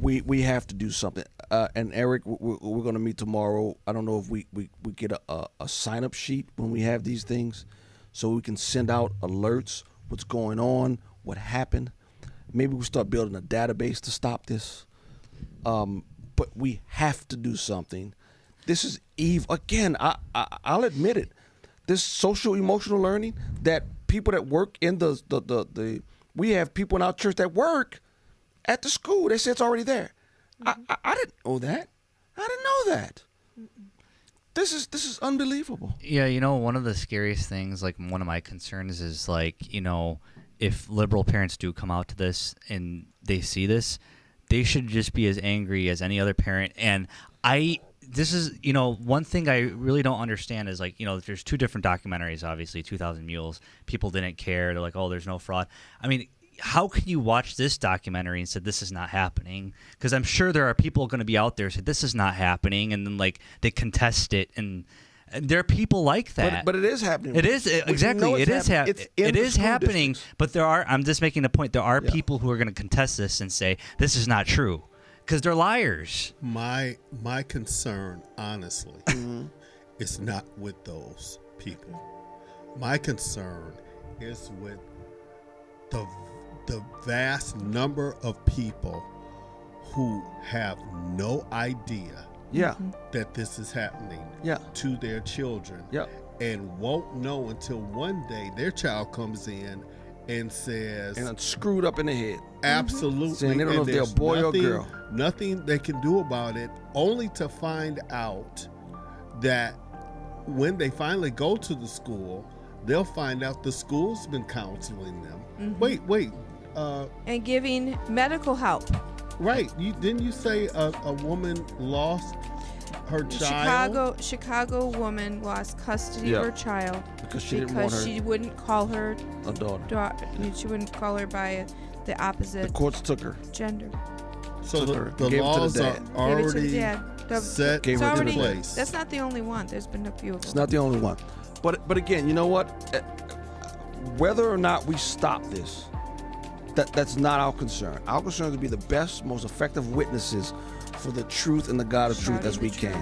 We have to do something. And Eric, we're going to meet tomorrow. I don't know if we get a sign-up sheet when we have these things, so we can send out alerts, what's going on, what happened. Maybe we start building a database to stop this. But we have to do something. This is evil. Again, I'll admit it. This social emotional learning that people that work in the we have people in our church that work at the school. They say it's already there. I didn't know that. I didn't know that. This is unbelievable. Yeah, one of the scariest things, like one of my concerns is if liberal parents do come out to this and they see this, they should just be as angry as any other parent. And this is, one thing I really don't understand is there's 2 different documentaries, obviously, 2,000 Mules. People didn't care. They're like, oh, there's no fraud. I mean, how can you watch this documentary and say this is not happening? Because I'm sure there are people going to be out there who say this is not happening, and then like they contest it, and there are people like that. But it is happening. It is exactly. It is happening. It is happening. But there are. I'm just making the point. There are people who are going to contest this and say this is not true because they're liars. My concern, honestly, is not with those people. My concern is with the vast number of people who have no idea that this is happening to their children and won't know until one day their child comes in and says, and it's screwed up in the head. Absolutely. Saying they don't know if they're a boy or girl. Nothing they can do about it, only to find out that when they finally go to the school, they'll find out the school's been counseling them. Wait. And giving medical help. Right. Didn't you say a woman lost her child? Chicago woman lost custody of her child because she wouldn't call her a daughter. She wouldn't call her by the opposite. The courts took her gender. So the laws are already set in place. That's not the only one. There's been a few of them. It's not the only one. But again, you know what? Whether or not we stop this, that's not our concern. Our concern is to be the best, most effective witnesses for the truth and the God of truth as we can.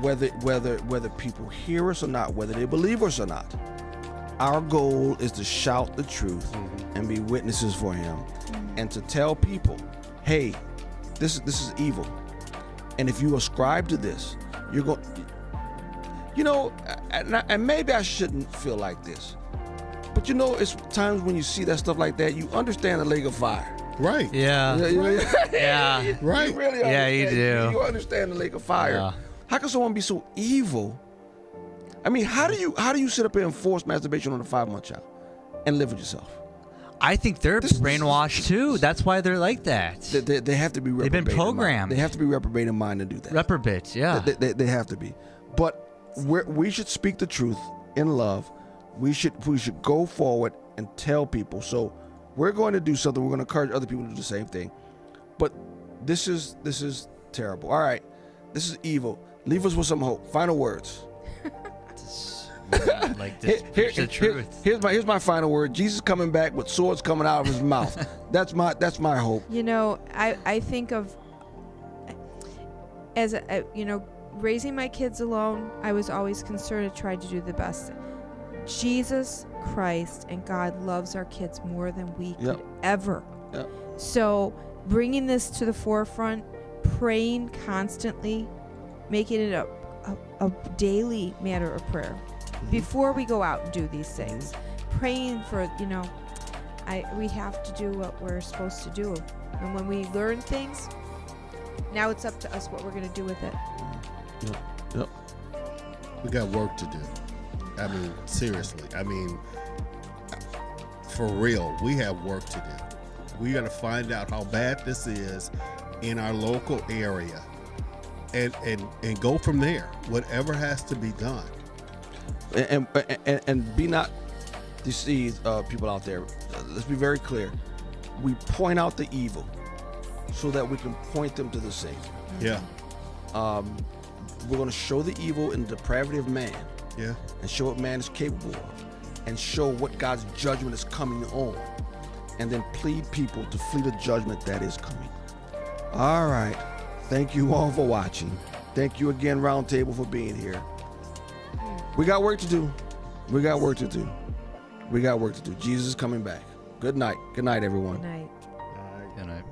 Whether people hear us or not, whether they believe us or not, our goal is to shout the truth and be witnesses for Him, and to tell people, hey, this is evil, and if you ascribe to this, you're going. You know, and maybe I shouldn't feel like this, but you know, it's times when you see that stuff like that, you understand the lake of fire. Right. Yeah. Yeah. Right. You really yeah, you do. You understand the lake of fire. Yeah. How can someone be so evil? I mean, how do you sit up here and force masturbation on a 5-month child and live with yourself? I think they're brainwashed too. That's why they're like that. They have to be reprobate. They've been programmed. They have to be reprobate in mind to do that. Reprobates, yeah. They have to be. But we should speak the truth in love. We should go forward and tell people. So we're going to do something. We're going to encourage other people to do the same thing. But this is terrible. All right, this is evil. Leave us with some hope. Final words. Like this, the truth. Here's my final word. Jesus coming back with swords coming out of His mouth. That's my hope. You know, I think of as raising my kids alone. I was always concerned to try to do the best. Jesus Christ and God loves our kids more than we could ever. Yep. So bringing this to the forefront, praying constantly, making it a daily matter of prayer. Before we go out and do these things, praying for, we have to do what we're supposed to do. And when we learn things, now it's up to us what we're going to do with it. Yep. We got work to do. I mean, seriously. I mean, for real, we have work to do. We got to find out how bad this is in our local area and go from there. Whatever has to be done. And be not deceived, people out there. Let's be very clear. We point out the evil so that we can point them to the Savior. Yeah. We're going to show the evil and the depravity of man. Yeah. And show what man is capable of. And show what God's judgment is coming on. And then plead people to flee the judgment that is coming. All right. Thank you all for watching. Thank you again, Roundtable, for being here. We got work to do. We got work to do. Jesus is coming back. Good night. Good night, everyone. Good night. Good night.